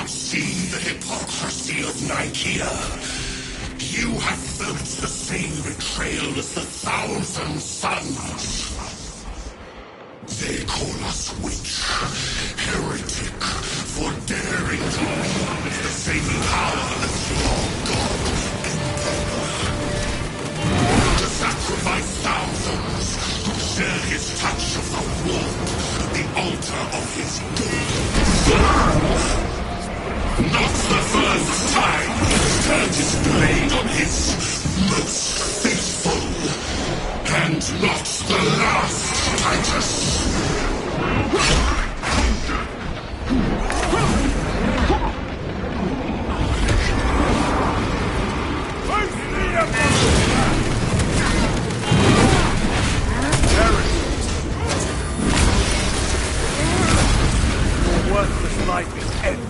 not seen the hypocrisy of Nicaea. You have felt the same betrayal as the Thousand Sons. They call us witch, heretic, for daring to wield the same power as your god, Emperor. To sacrifice thousands, to share his touch of the wood, the altar of his gold. Not the first time he's turned his blade on his most faithful. And not the last, Titus. Your worthless life is ended.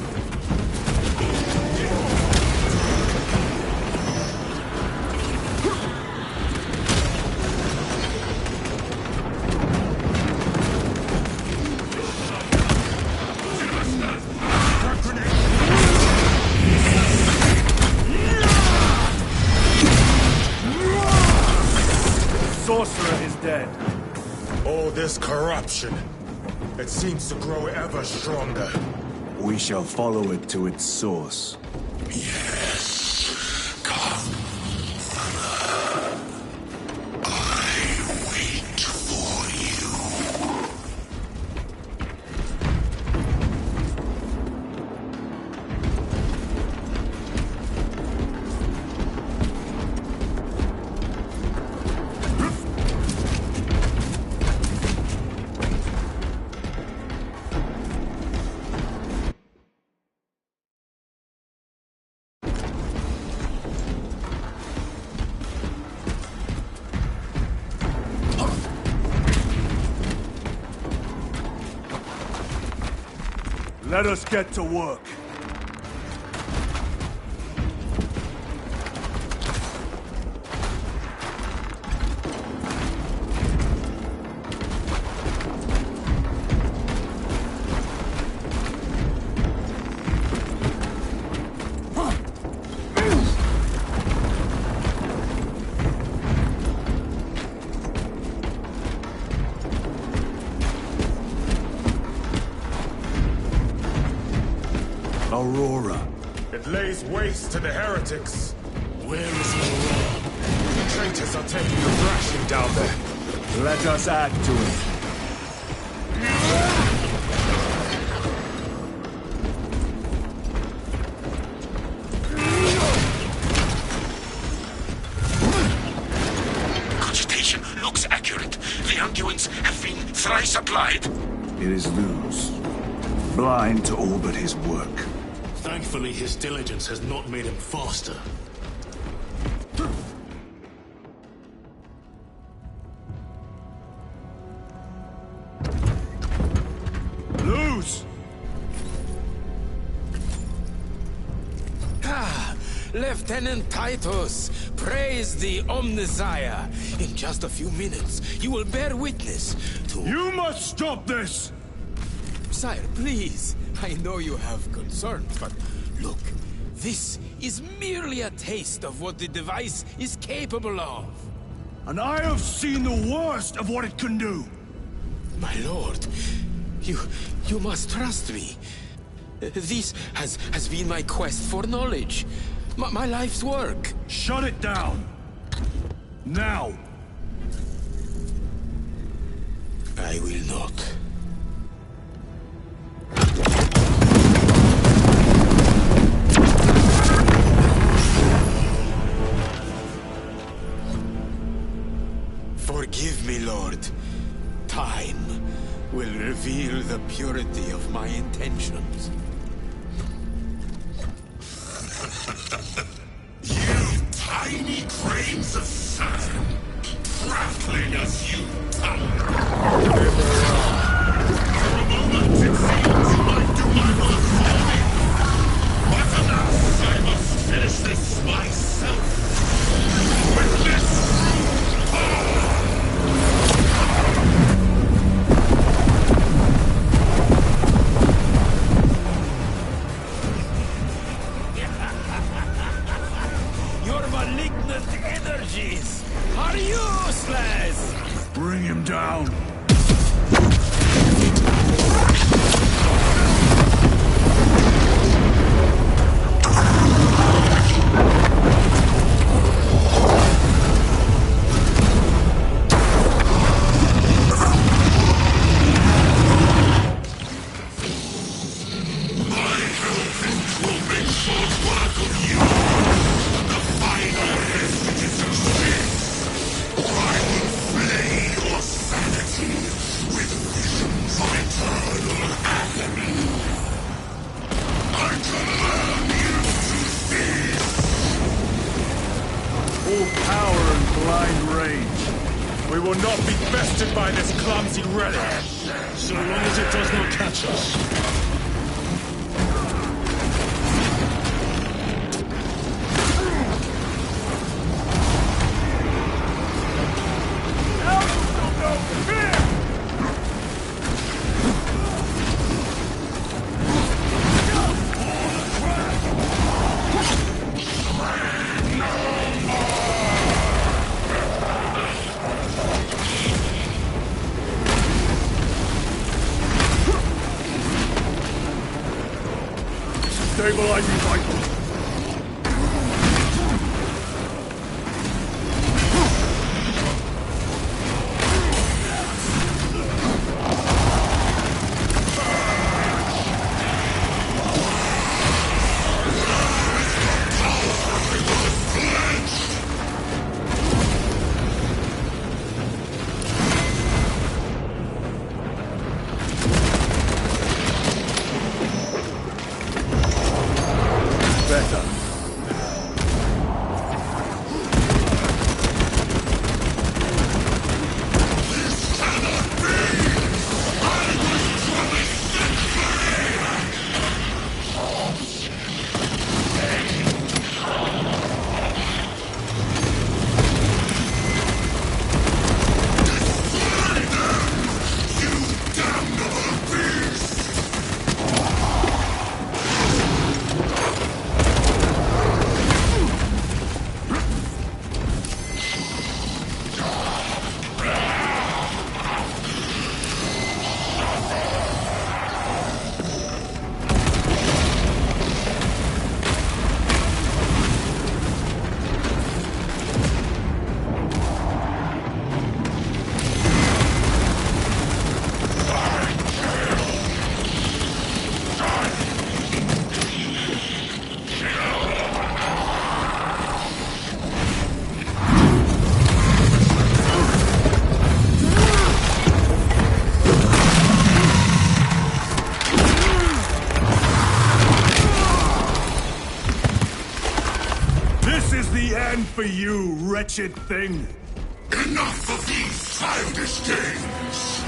Sorcerer is dead. All this corruption, it seems to grow ever stronger. We shall follow it to its source. Yes. Come, brother. I wait for you. Let us get to work. Aurora. It lays waste to the heretics. Where is Aurora? The traitors are taking a thrashing down there. Let us add to it. Cogitation looks accurate. The unguents have been thrice applied. It is Luz. Blind to all but his work. Thankfully, his diligence has not made him faster. Luz! Lieutenant Titus, praise the Omnissiah. In just a few minutes, you will bear witness to... You must stop this! Sire, please. I know you have concerns, but look, this is merely a taste of what the device is capable of. And I have seen the worst of what it can do. My lord, you must trust me. This has been my quest for knowledge. My life's work. Shut it down. Now. I will not. Forgive me, Lord. Time will reveal the purity of my intentions. You tiny grains of sand, prattling as you thunder. For a moment, it seems you might do my work for me. But alas, I must finish this myself. With this him down. All power and blind rage. We will not be bested by this clumsy relic. So long as it does not catch us. Stabilizing vital. For you, wretched thing! Enough of these childish games!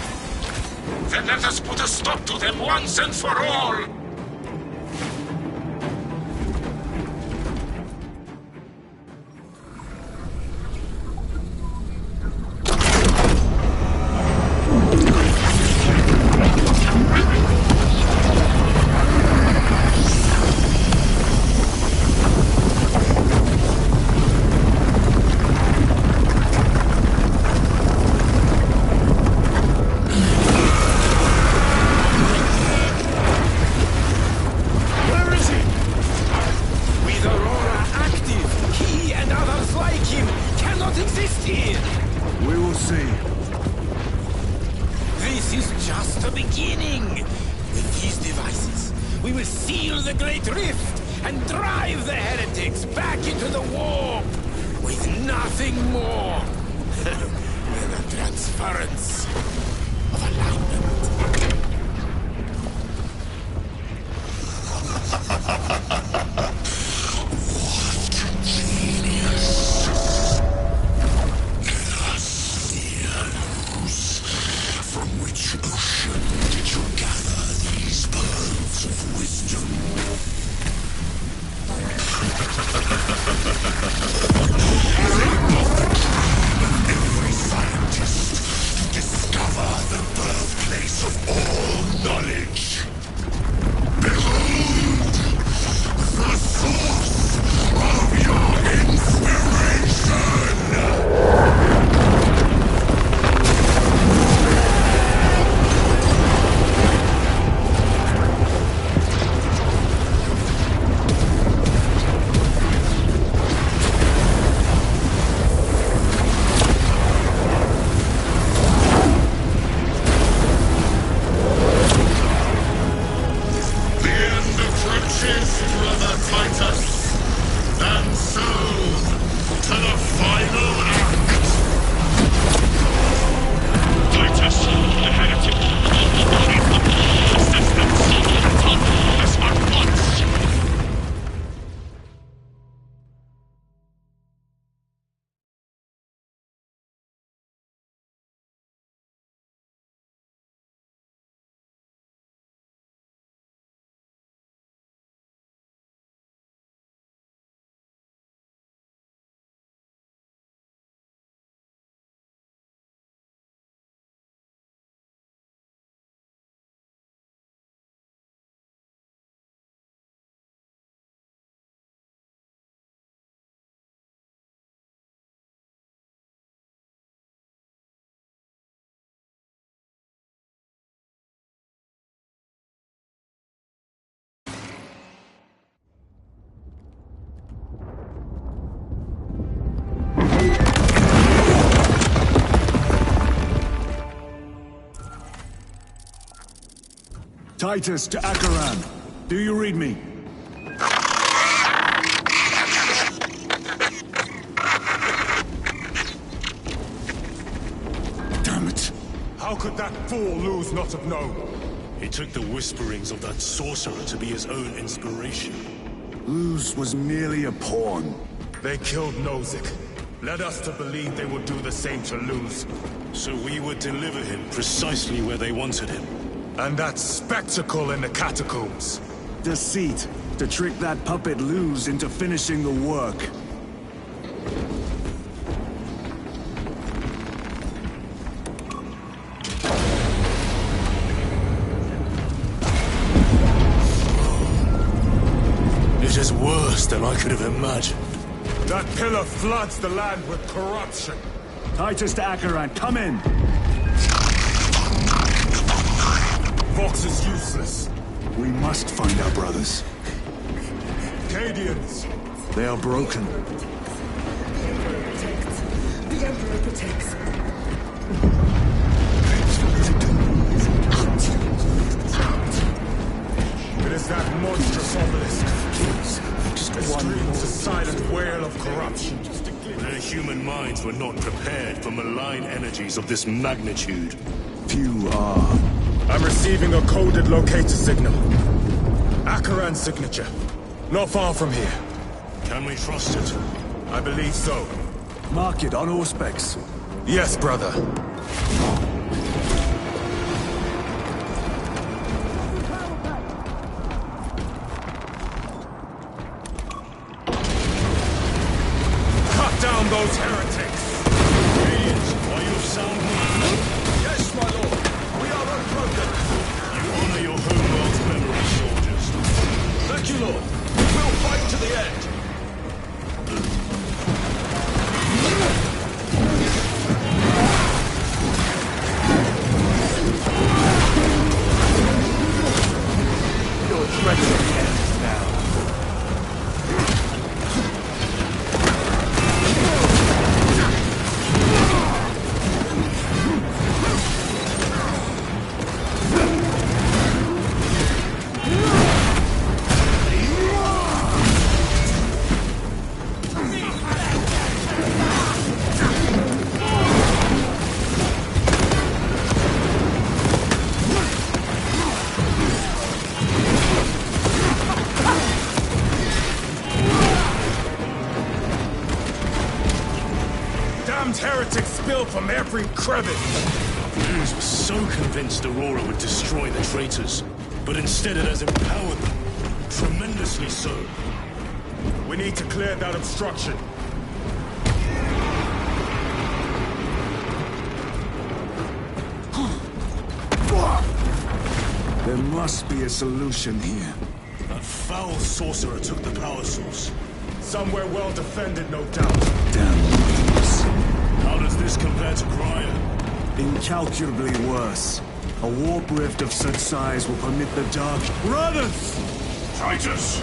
Then let us put a stop to them once and for all! Every Titus to Acheran. Do you read me? Damn it. How could that fool lose not have known? He took the whisperings of that sorcerer to be his own inspiration. Luz was merely a pawn. They killed Nozick. Led us to believe they would do the same to Luz. So we would deliver him precisely where they wanted him. And that spectacle in the catacombs. Deceit. To trick that puppet Luz into finishing the work. It is worse than I could have imagined. That pillar floods the land with corruption. Titus to Acheran, come in! Vox is useless. We must find our brothers. Cadians! They are broken. The Emperor protects. It is that monstrous obelisk. It screams a silent wail of corruption. Their human minds were not prepared for malign energies of this magnitude. Few are. I'm receiving a coded locator signal. Acheran's signature. Not far from here. Can we trust it? I believe so. Mark it on Auspex. Yes, brother. Cut down those heretics! Cadians, are you of sound mind? Yes, my lord. We are unbroken. You honor your homeworld's memory, soldiers. Thank you, lord. We'll fight to the end. Your treachery ends now. Damned heretics spill from every crevice. Luz was so convinced Aurora would destroy the traitors, but instead it has empowered them. Tremendously so. We need to clear that obstruction. There must be a solution here. That foul sorcerer took the power source. Somewhere well defended, no doubt. Damn weakness. How does this compare to Grya? Incalculably worse. A warp rift of such size will permit the dark... Brothers! Titus!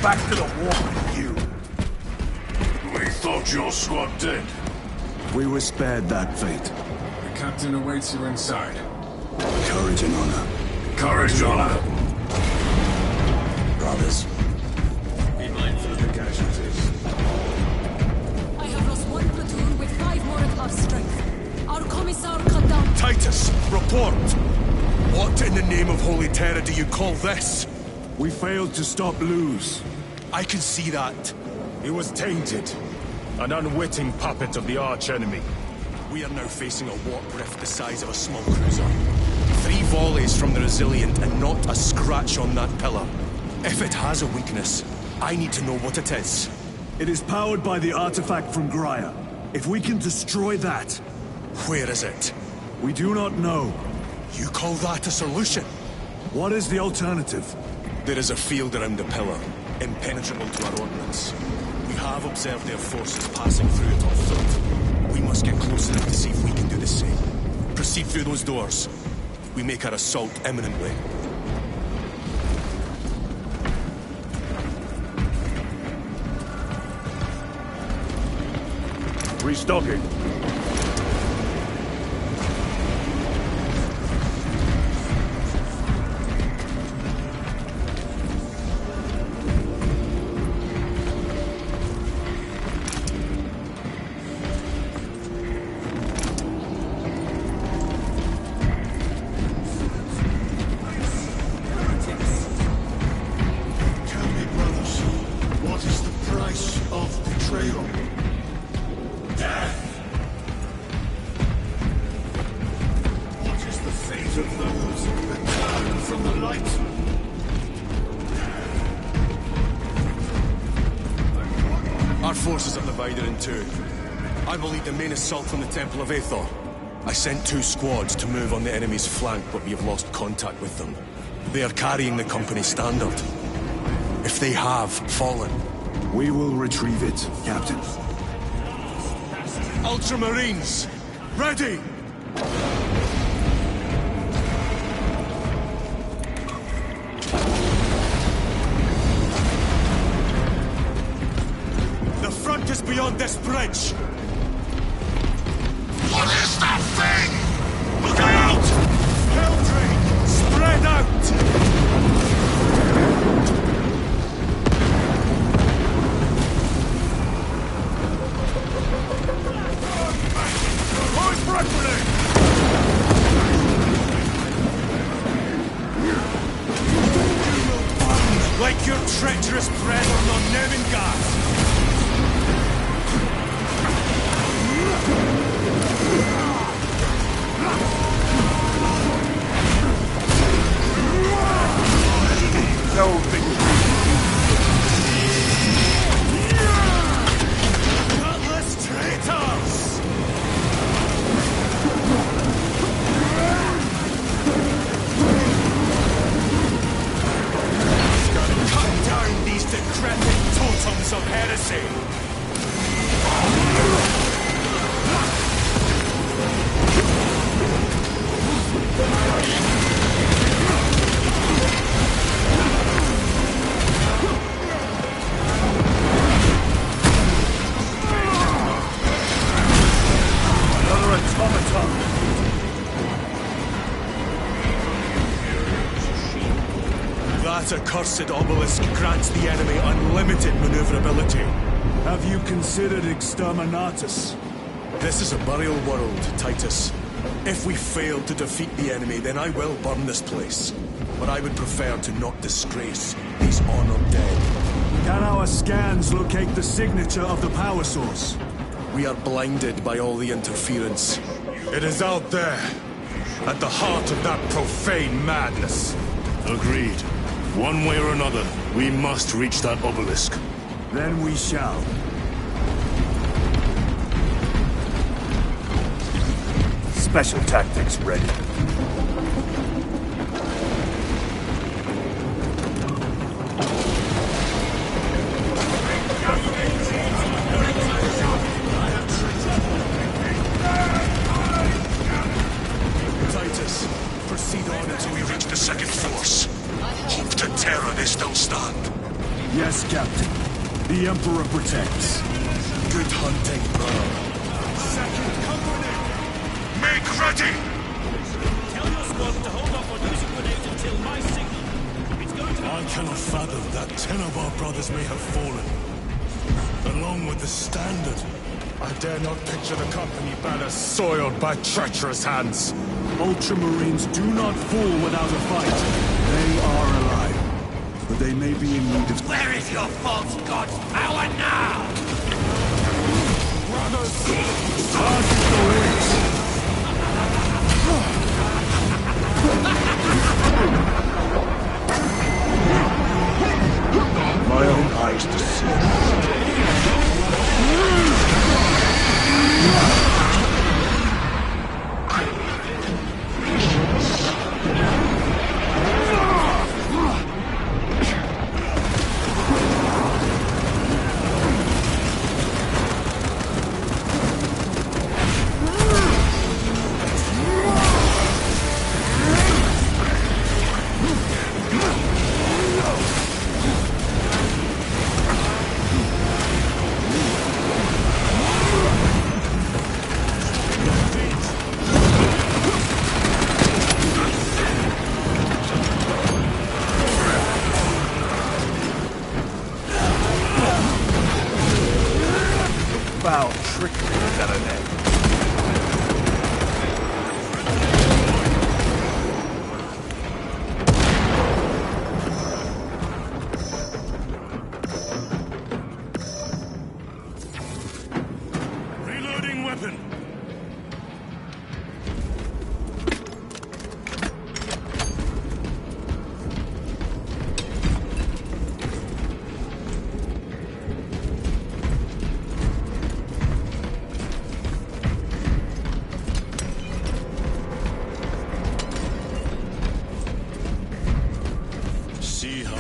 Back to the warp, you! We thought your squad dead. We were spared that fate. The captain awaits you inside. Courage and honor. Courage, honor. Brothers, be mindful of the casualties. I have lost one platoon with 5 more at half strength. Our commissar cut down... Titus, report! What in the name of Holy Terror do you call this? We failed to stop Luz. I can see that. He was tainted. An unwitting puppet of the arch-enemy. We are now facing a warp rift the size of a small cruiser. 3 volleys from the Resilient and not a scratch on that pillar. If it has a weakness, I need to know what it is. It is powered by the artifact from Grya. If we can destroy that... Where is it? We do not know. You call that a solution? What is the alternative? There is a field around the pillar, impenetrable to our ordnance. We have observed their forces passing through it on foot. We must get close enough to see if we can do the same. Proceed through those doors. we make our assault imminently. Restocking. Our forces are divided in two. I will lead the main assault on the Temple of Aethor. I sent 2 squads to move on the enemy's flank, but we have lost contact with them. They are carrying the company standard. If they have fallen... We will retrieve it, Captain. Ultramarines! Ready! The front is beyond this bridge! What is that thing? Look out! Helldrake! Spread out! Who's breakfast? Like your treacherous brethren on Nevengard! No victory. Gutless traitors! Cut down these decrepit totems of heresy! Another automaton. That accursed obelisk grants the enemy unlimited maneuverability. Have you considered exterminatus? This is a burial world, Titus. If we fail to defeat the enemy, then I will burn this place. But I would prefer to not disgrace these honored dead. Can our scans locate the signature of the power source? We are blinded by all the interference. It is out there, at the heart of that profane madness. Agreed. One way or another, we must reach that obelisk. Then we shall. Special tactics ready. Titus, proceed on until we reach the second force. Hope to terror they still stand. Yes, Captain. The Emperor protects. Good hunting, brother. Second company! Make ready! Tell your squad to hold off on using grenades until my signal. It's going to... I cannot fathom that 10 of our brothers may have fallen. Along with the standard. I dare not picture the company banner soiled by treacherous hands. Ultramarines do not fall without a fight. They are alive. But they may be in need of... Where is your false god's power now? Brothers! Target the witch! My own eyes to see.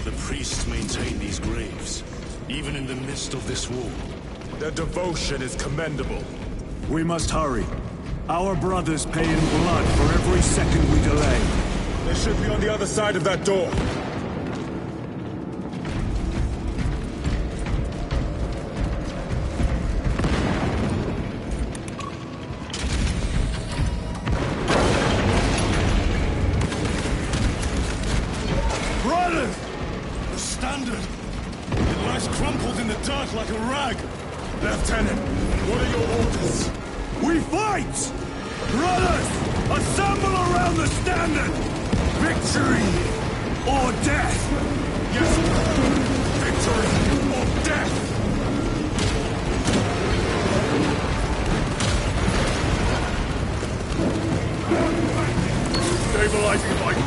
the priests maintain these graves, even in the midst of this war. Their devotion is commendable. We must hurry. Our brothers pay in blood for every second we delay. They should be on the other side of that door. Brothers! The standard! It lies crumpled in the dirt like a rag! Lieutenant, what are your orders? We fight! Brothers, assemble around the standard! Victory or death! Yes, victory or death! Stabilizing light.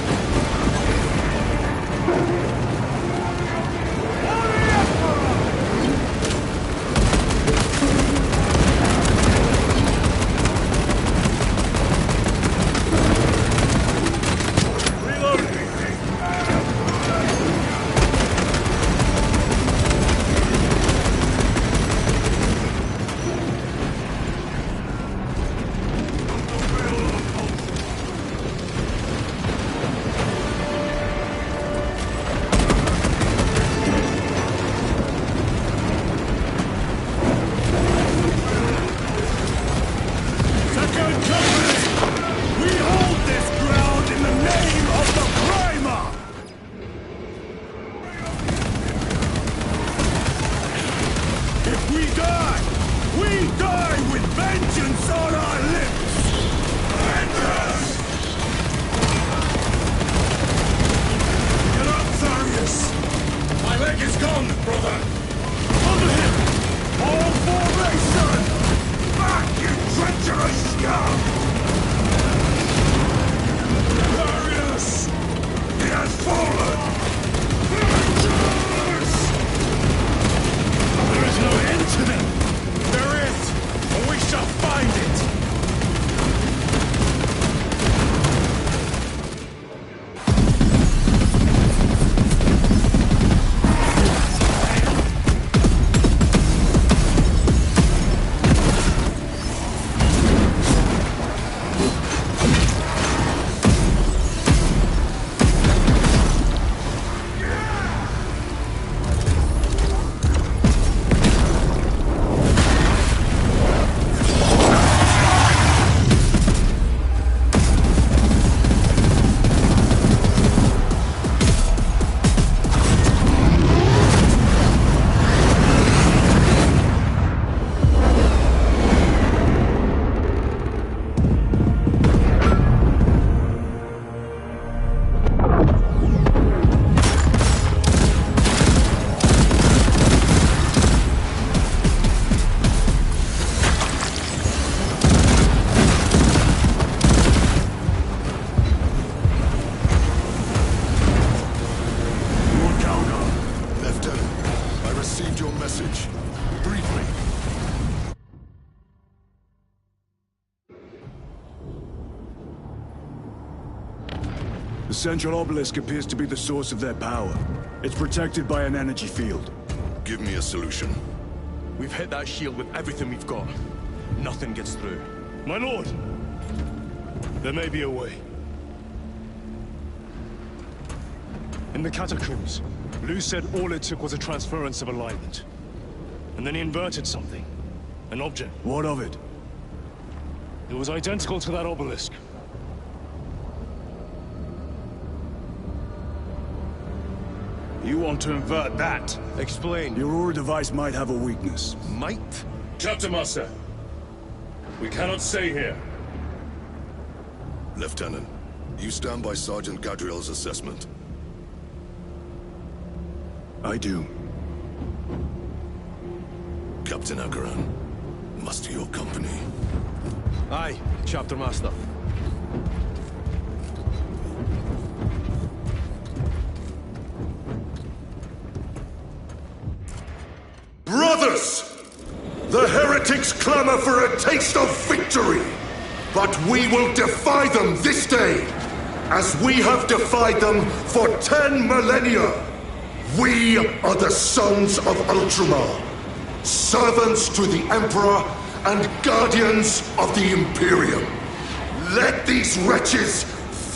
The central obelisk appears to be the source of their power. It's protected by an energy field. Give me a solution. We've hit that shield with everything we've got. Nothing gets through. My lord! There may be a way. In the catacombs, Lou said all it took was a transference of alignment. And then he inverted something. An object. What of it? It was identical to that obelisk. You want to invert that? Explain. Your Aura device might have a weakness. Might? Captain Master, we cannot stay here. Lieutenant, you stand by Sergeant Gadriel's assessment. I do. Captain Akaran, muster your company. Aye, Chapter Master. Brothers! The heretics clamor for a taste of victory! But we will defy them this day, as we have defied them for 10 millennia! We are the sons of Ultramar, servants to the Emperor and guardians of the Imperium. Let these wretches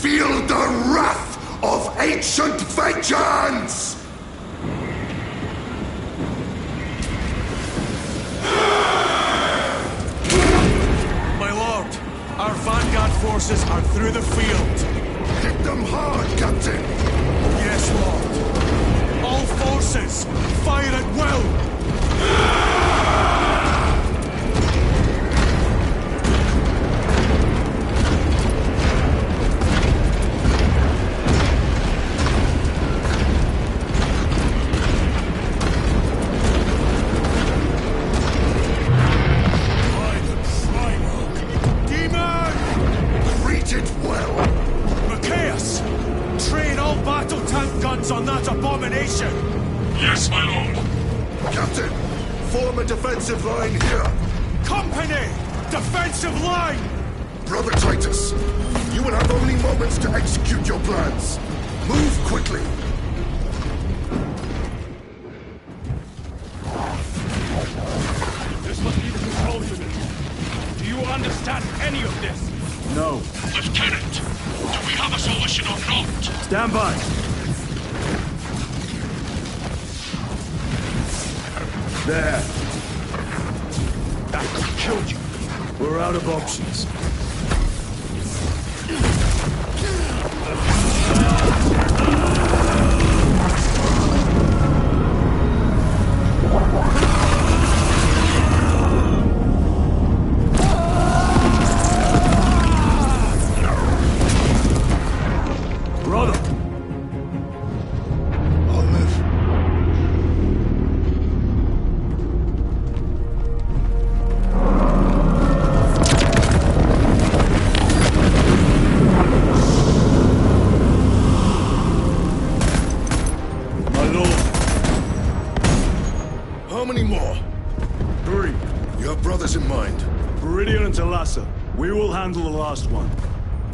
feel the wrath of ancient vengeance! My lord, our vanguard forces are through the field. Hit them hard, Captain! Yes, lord. All forces, fire at will! On that abomination! Yes, my lord. Captain, form a defensive line here. Company! Defensive line! Brother Titus, you will have only moments to execute your plans. Move quickly. This must be the control unit. Do you understand any of this? No. Lieutenant, do we have a solution or not? Stand by. There. That could have killed you. We're out of options. Brother! I'll live. How many more? 3. You have brothers in mind. Viridian and Talassa. We will handle the last one.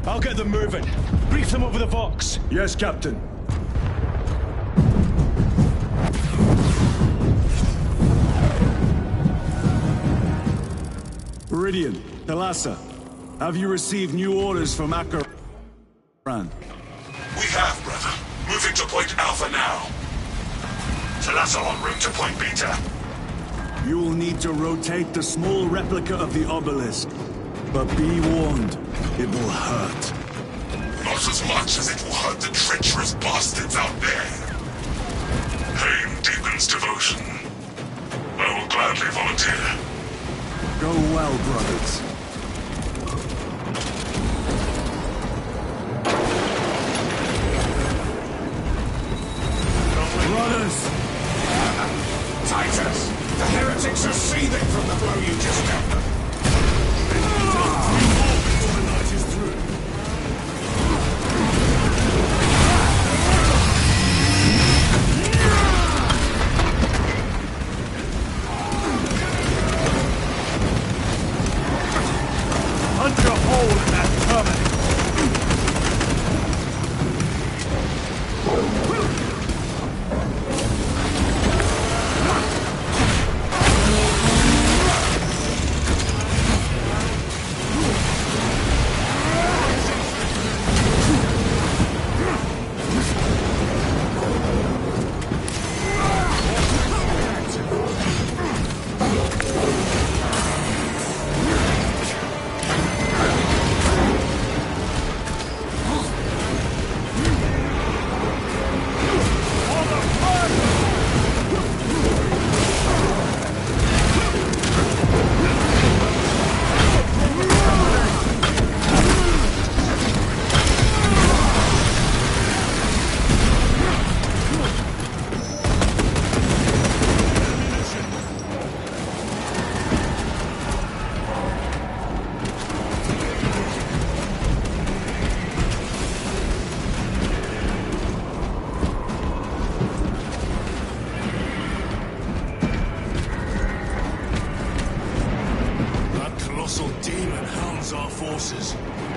I'll get them moving. Brief them over the Vox. Yes, Captain. Viridian, Talassa, have you received new orders from Akron? We have, brother. Moving to Point Alpha now. Talassa en route to Point Beta. You will need to rotate the small replica of the obelisk. But be warned, it will hurt. Not as much as it will hurt the treacherous bastards out there. Pain deepens devotion. I will gladly volunteer. Go well, brothers. Brothers! Titus, the heretics are seething from the blow you just dealt them. The night is through. Punch a hole in that terminal.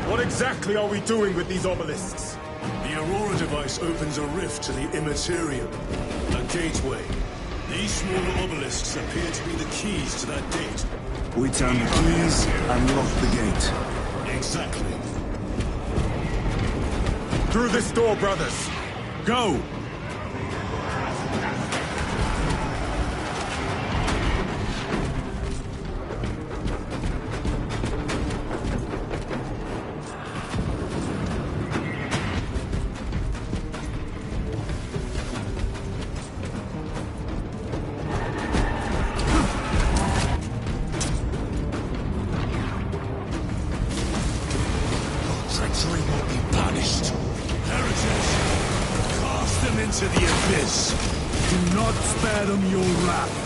What exactly are we doing with these obelisks? The Aurora device opens a rift to the Immaterium. A gateway. These smaller obelisks appear to be the keys to that gate. We turn the keys and lock the gate. Exactly. Through this door, brothers! Go! Treachery will be punished. Heretics, cast them into the abyss. Do not spare them your wrath.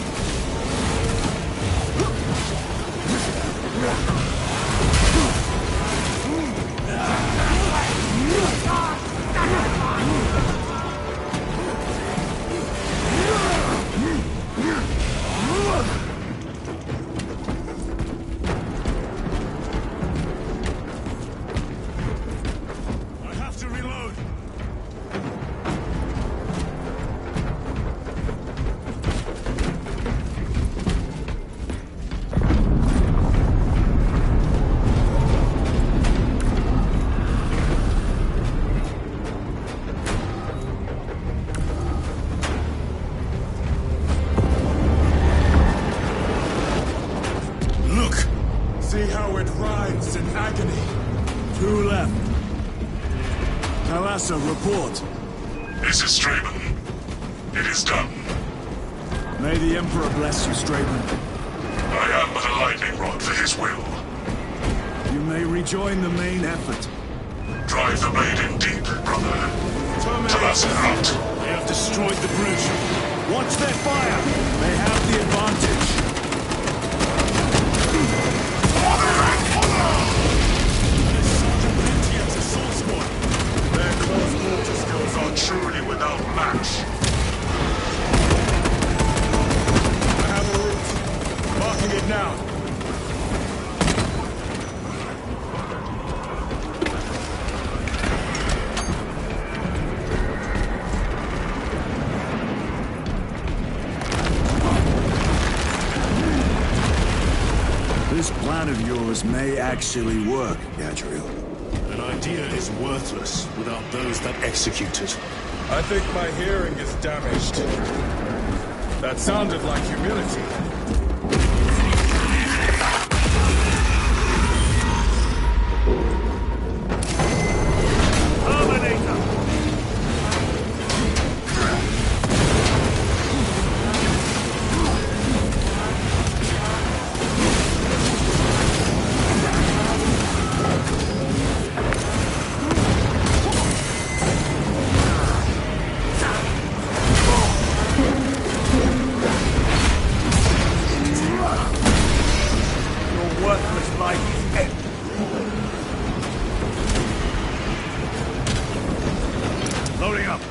I have to reload. Look! See how it writhes in agony. 2 left. Talassa, report. This is Straben. It is done. May the Emperor bless you, Straben. I am but a lightning rod for his will. You may rejoin the main effort. Drive the blade in deep, brother. Talassa out. They have destroyed the bridge. Watch their fire! They have the advantage. Their close water skills are truly without match. I have a route. Marking it now. This plan of yours may actually work, Gadriel. An idea is worthless without those that execute it. I think my hearing is damaged. That sounded like humility. Worthless life is empty. Loading up.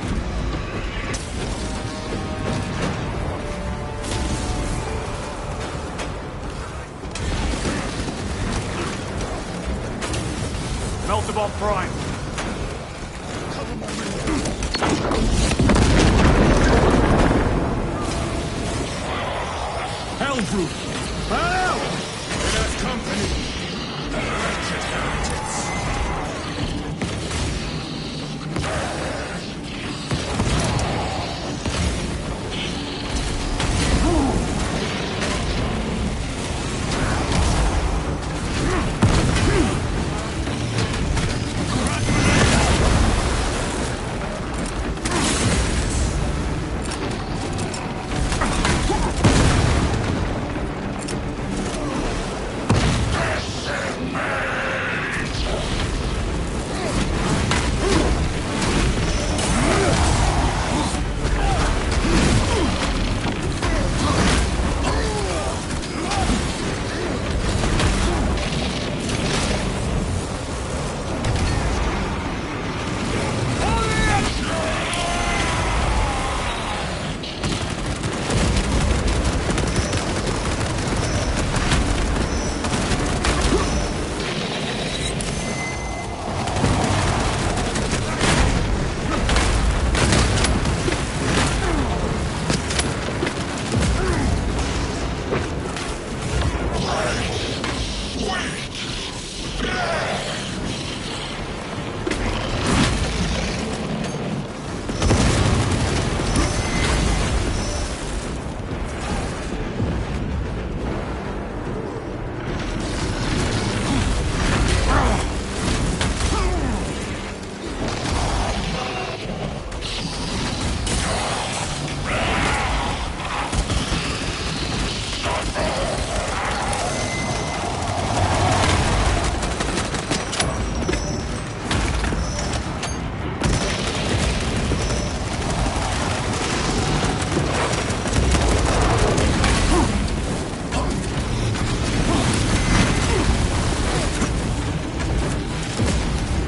Melter bomb prime. Hellbrute! Help! It has company. Wretched heretics.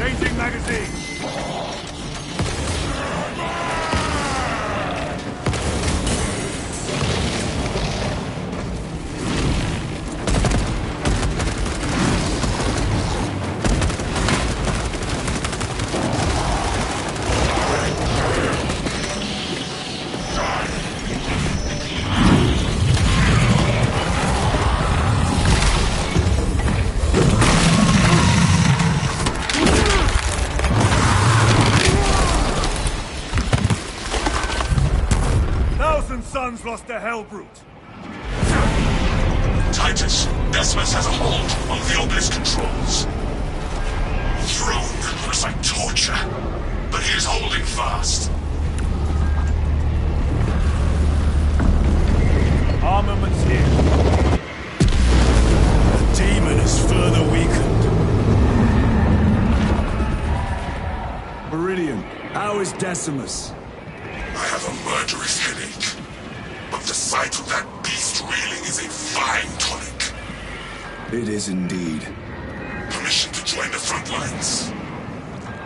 Changing magazine! Sons lost their Hellbrute. Titus, Decimus has a hold on the obelisk controls. Throne looks like torture, but he is holding fast. Armaments here. The demon is further weakened. Meridian, how is Decimus? I have a murderous headache. But the sight of that beast reeling is a fine tonic. It is indeed. Permission to join the front lines.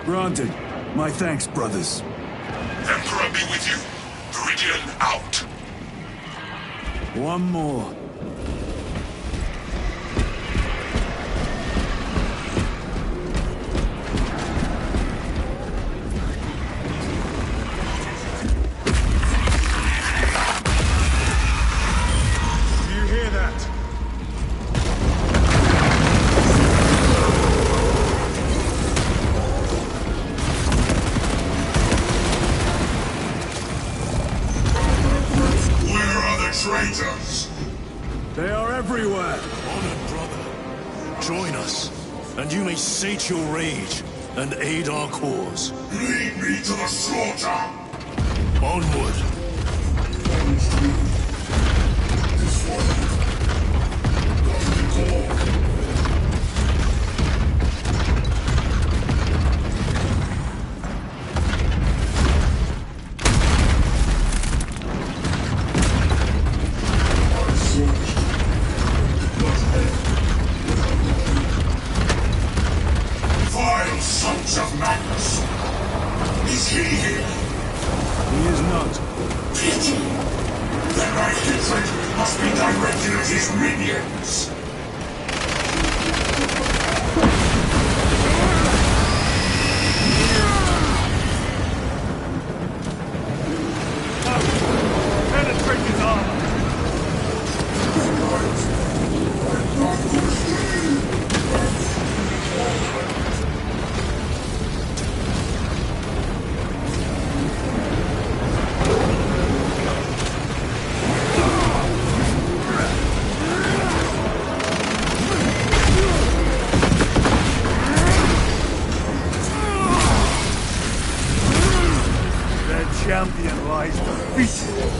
Granted. My thanks, brothers. Emperor be with you. Viridian out. One more. Traitors! They are everywhere! Honored brother, join us, and you may sate your rage and aid our cause. Lead me to the slaughter! Onward! This one doesn't go. Sons of madness! Is he here? He is not. Pity! Then my hatred must be directed at his minions! Penetrate his armor! Champion lies defeated.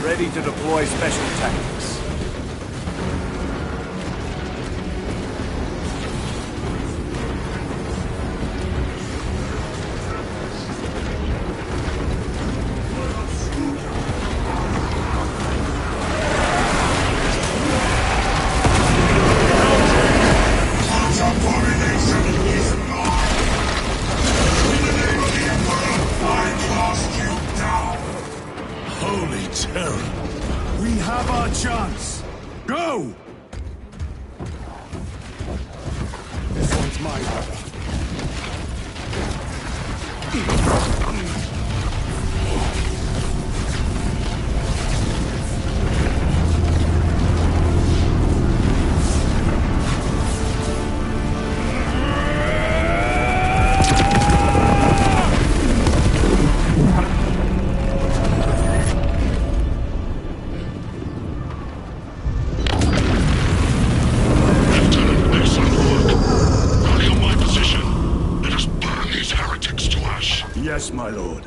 Ready to deploy special tactics. We have our chance! Go! This one's my brother. my lord.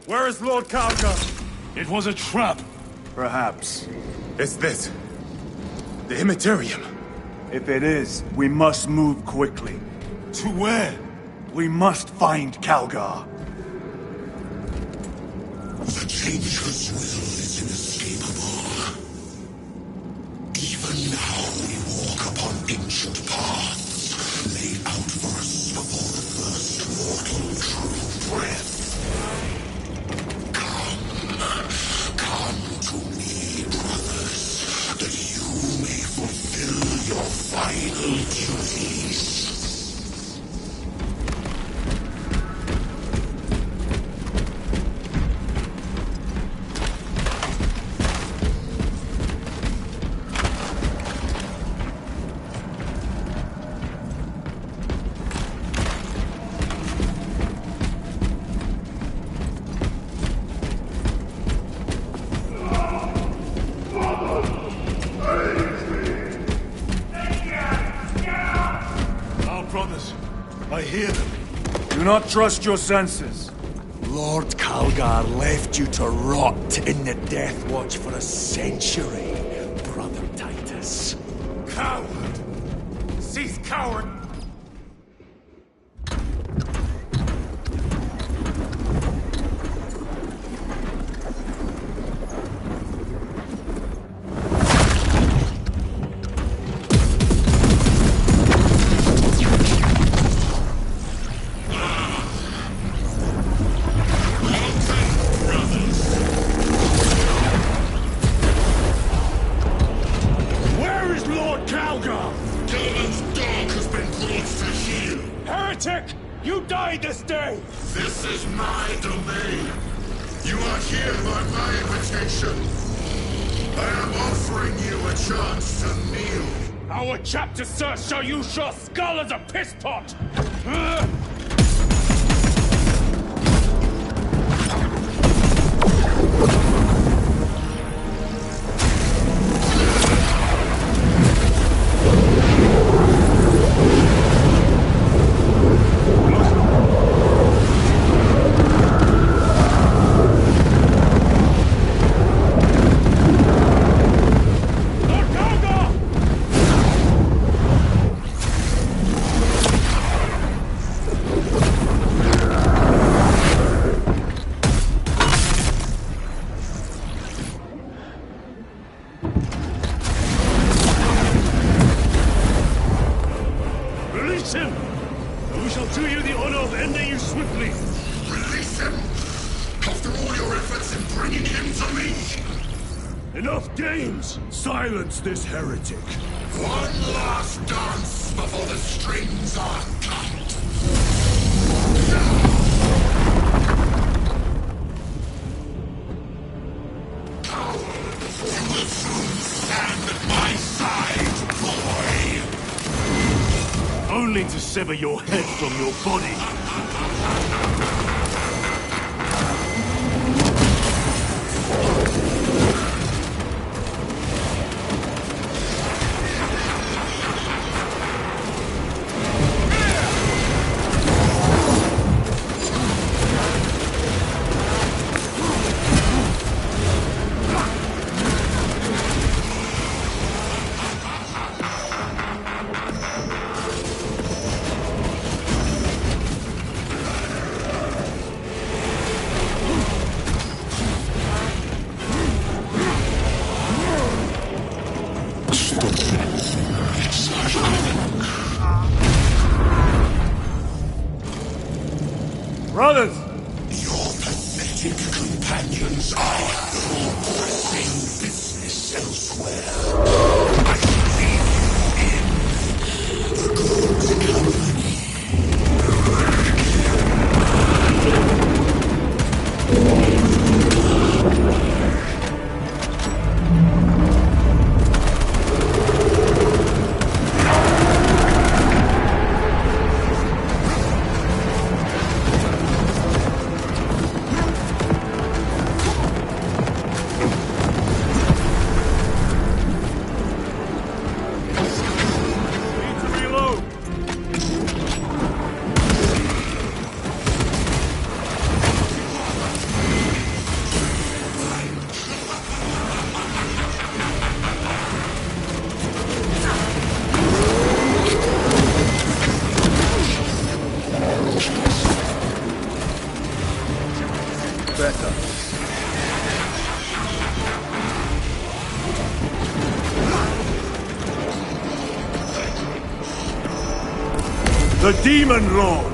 Where is Lord Calgar? It was a trap. Perhaps. It's this. The Immaterium. If it is, we must move quickly. To where? We must find Calgar. The Changeless will is inescapable. Even now we walk upon ancient paths, laid out for us before the first mortal true breath. Come to me, brothers, that you may fulfill your final duties. I hear them. Do not trust your senses. Lord Calgar left you to rot in the Death Watch for a century, Brother Titus. Coward! Cease, coward! You died this day! This is my domain. You are here by my invitation. I am offering you a chance to kneel. Our chapter, sir, shall use your skull as a piss pot! Release him! And we shall do you the honor of ending you swiftly! Release him! After all your efforts in bringing him to me! Enough games! Silence this heretic. One last dance before the strings are cut. Coward, you will soon stand at my side, boy! Only to sever your head from your body. Brothers! Your pathetic companions are all pressing business elsewhere. I shall leave you in the good company. Better. The Demon Lord!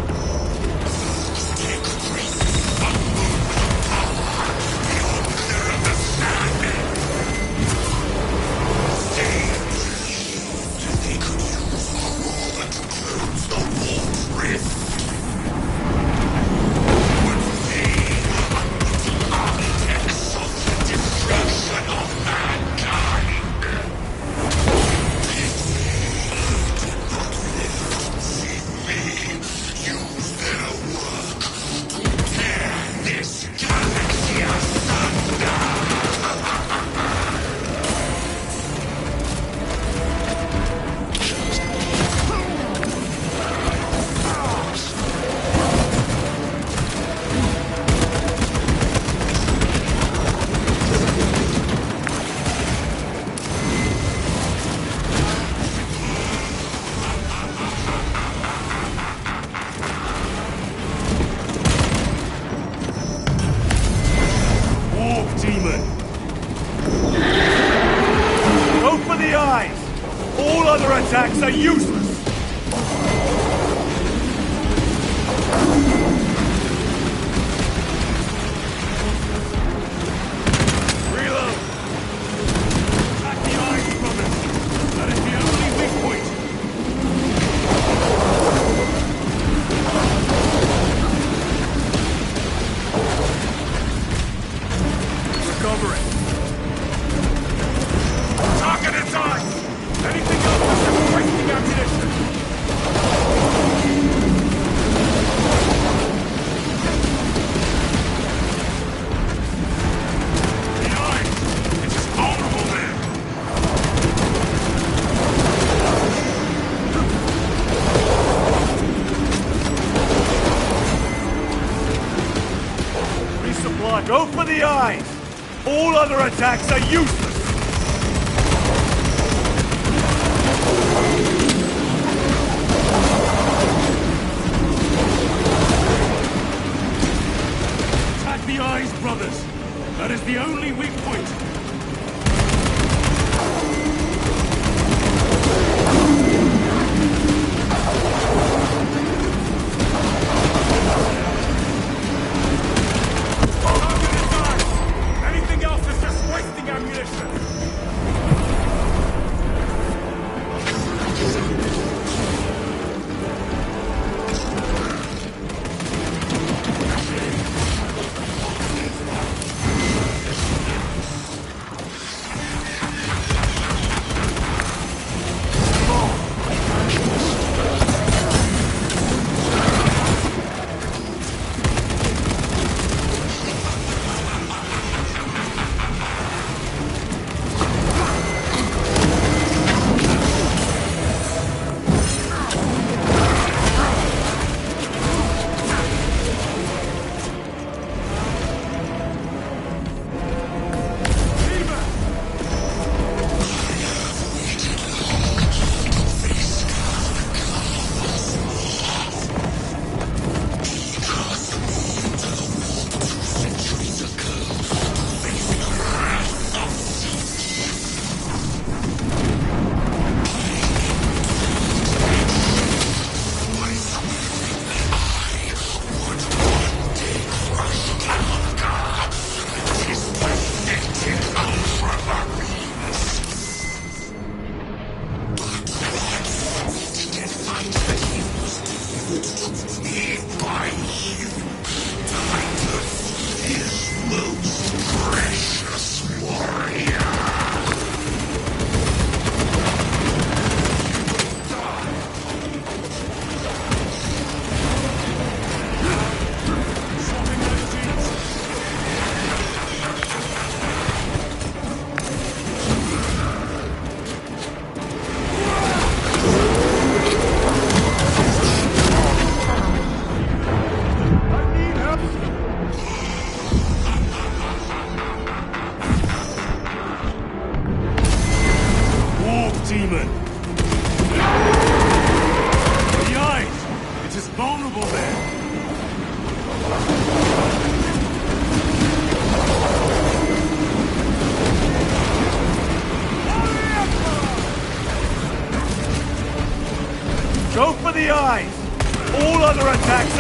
Go for the eyes! All other attacks are useless! Reload! Attack the eyes, brothers! That is the only weak point! Recovering. Target its eyes! Anything else is just wasting ammunition! The eyes! It's just vulnerable there! Resupply! Go for the eyes! All other attacks are useless! Attack the eyes, brothers! That is the only weak point! Anything else is just wasting ammunition!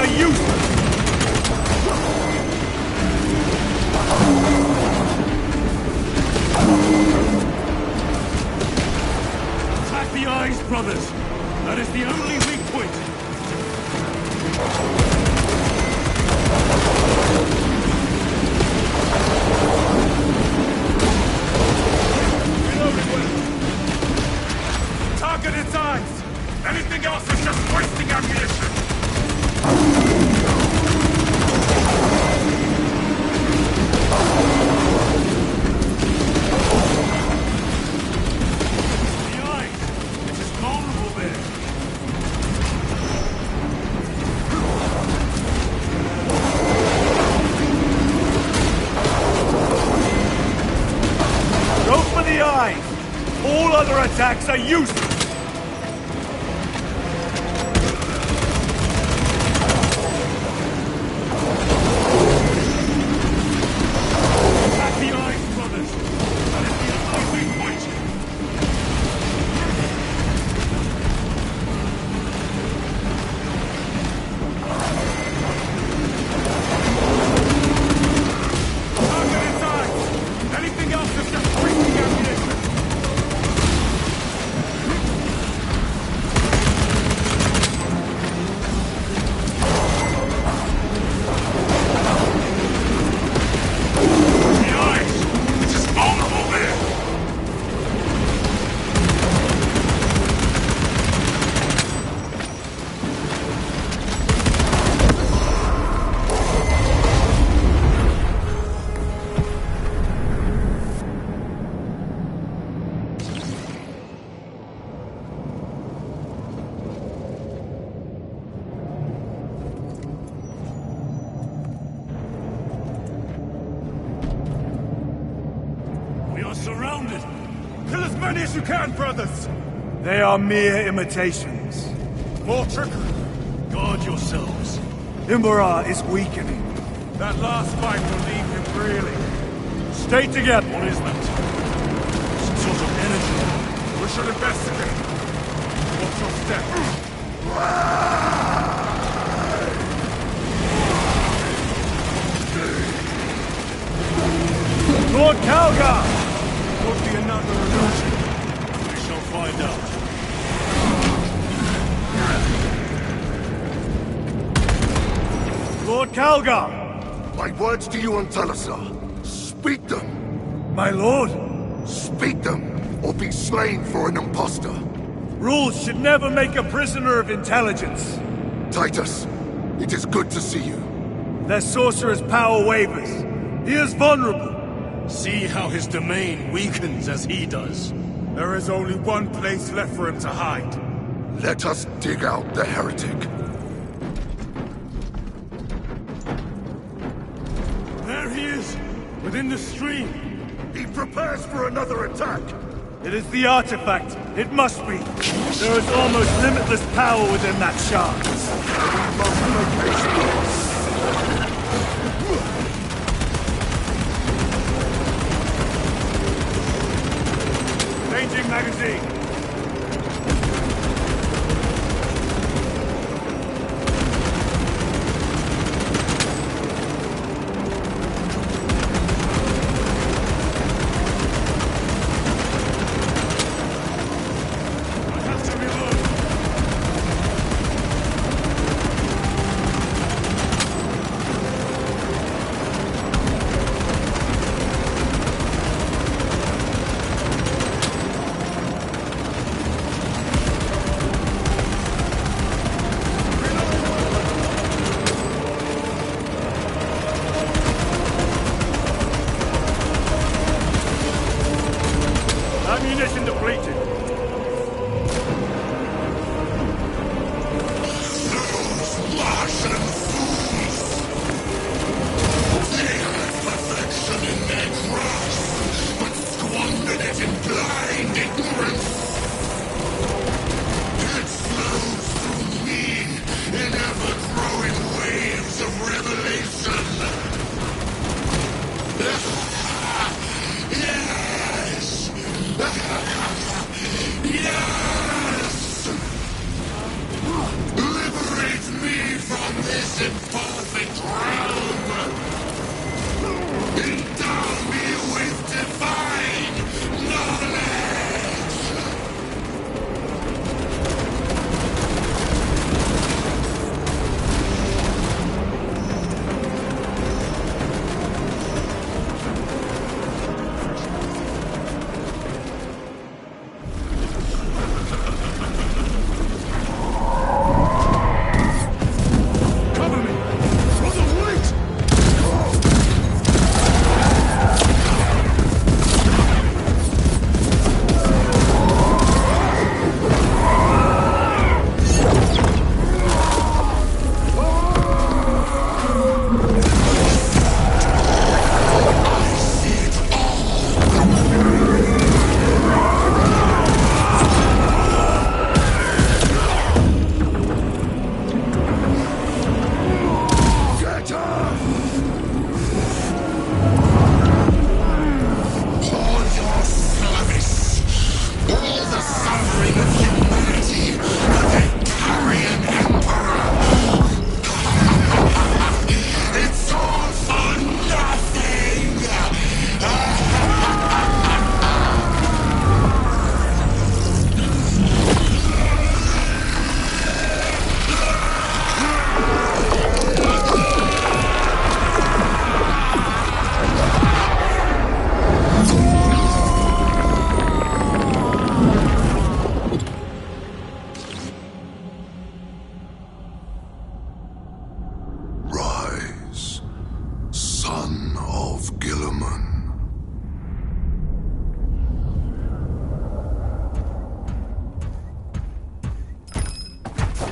are useless! Attack the eyes, brothers! That is the only weak point! Target its eyes! Anything else is just wasting ammunition! The eyes! It is vulnerable there! Go for the eyes! All other attacks are useless! Attack the eyes, brothers! That is the only weak point! Target its eyes! Anything else is just wasting ammunition! The eyes! It is vulnerable there! We are surrounded! Kill as many as you can, brothers! They are mere imitations. More trickery! Guard yourselves! Imbara is weakening. That last fight will leave him reeling. Stay together. What is that? Some sort of energy. We should investigate. Watch your step. Lord Calgar! Could be another illusion. We shall find out. Lord Calgar! My words to you on Talasar. Speak them. My lord! Speak them, or be slain for an impostor. Rules should never make a prisoner of intelligence. Titus, it is good to see you. Their sorcerer's power wavers. He is vulnerable. See how his domain weakens as he does. There is only one place left for him to hide. Let us dig out the heretic. There he is! Within the stream! He prepares for another attack. It is the artifact. It must be. There is almost limitless power within that shard. We must locate it. Changing magazine. perfect realm! Endow me with divine knowledge!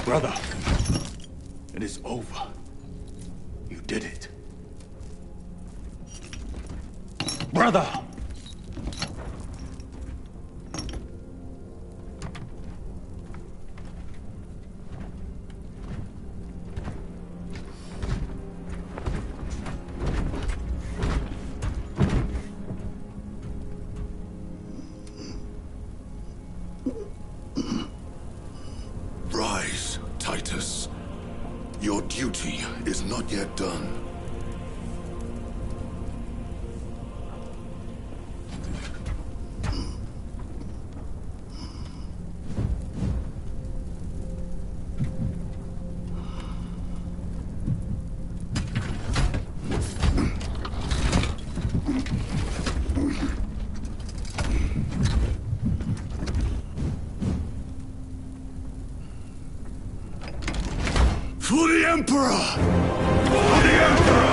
Brother, it is over. You did it. Brother! Rise, Titus. Your duty is not yet done. For the Emperor! For the Emperor!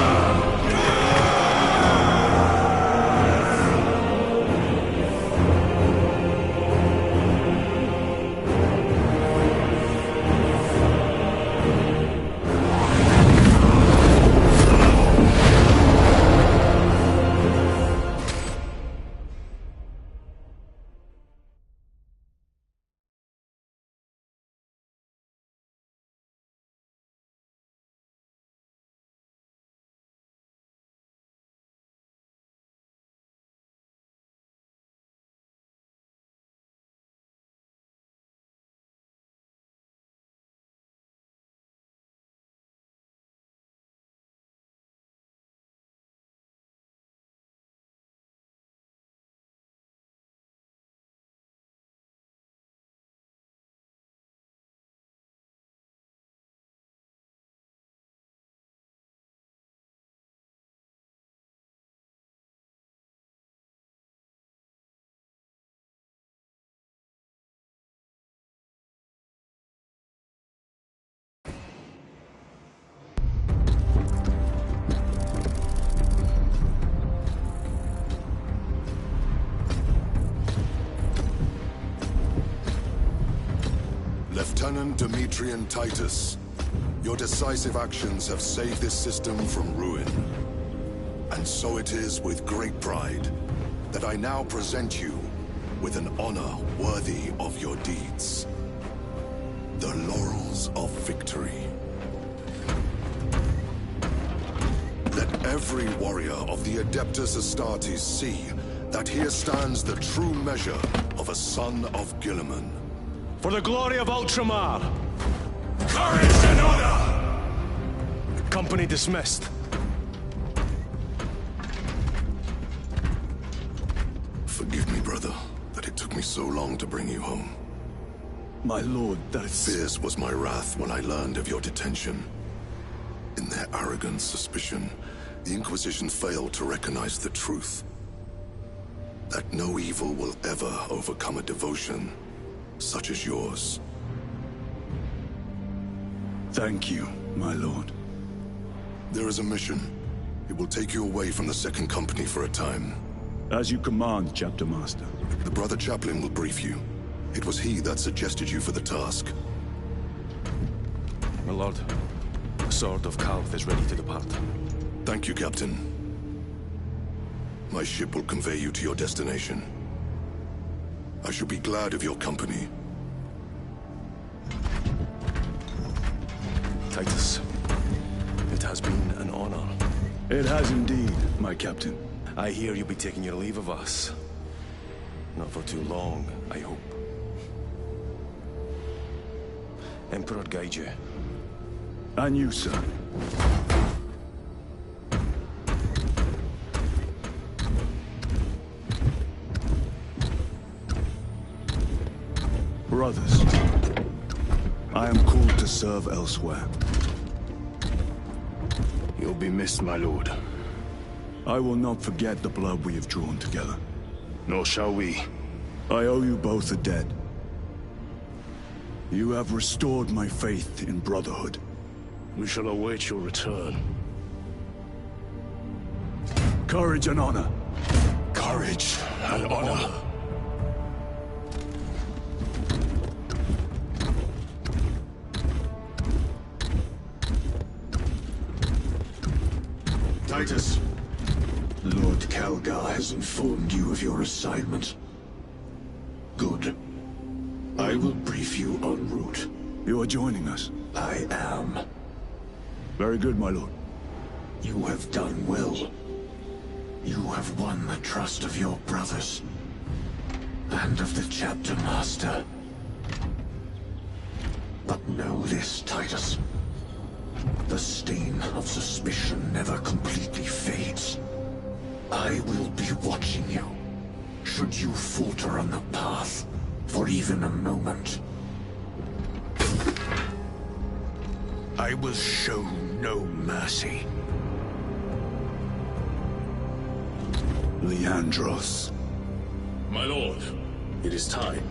Lieutenant Demetrian Titus, your decisive actions have saved this system from ruin. And so it is with great pride that I now present you with an honor worthy of your deeds. The laurels of victory. Let every warrior of the Adeptus Astartes see that here stands the true measure of a son of Guilliman. For the glory of Ultramar! Courage and honor! Company dismissed. Forgive me, brother, that it took me so long to bring you home. My lord, that's... Fierce was my wrath when I learned of your detention. In their arrogant suspicion, the Inquisition failed to recognize the truth. That no evil will ever overcome a devotion such as yours. Thank you, my lord. There is a mission. It will take you away from the Second Company for a time. As you command, Chapter Master. The Brother Chaplain will brief you. It was he that suggested you for the task. My lord, the Sword of Kalth is ready to depart. Thank you, Captain. My ship will convey you to your destination. I shall be glad of your company. Titus, it has been an honor. It has indeed, my captain. I hear you'll be taking your leave of us. Not for too long, I hope. Emperor guide you. And you, sir. Brothers, I am called to serve elsewhere. You'll be missed, my lord. I will not forget the blood we have drawn together. Nor shall we. I owe you both a debt. You have restored my faith in brotherhood. We shall await your return. Courage and honor. Courage and honor. Titus. Lord Calgar has informed you of your assignment. Good. I will brief you en route. You are joining us? I am. Very good, my lord. You have done well. You have won the trust of your brothers. And of the Chapter Master. But know this, Titus. The stain of suspicion never completely fades. I will be watching you, should you falter on the path, for even a moment. I will show no mercy. Leandros. My lord, it is time.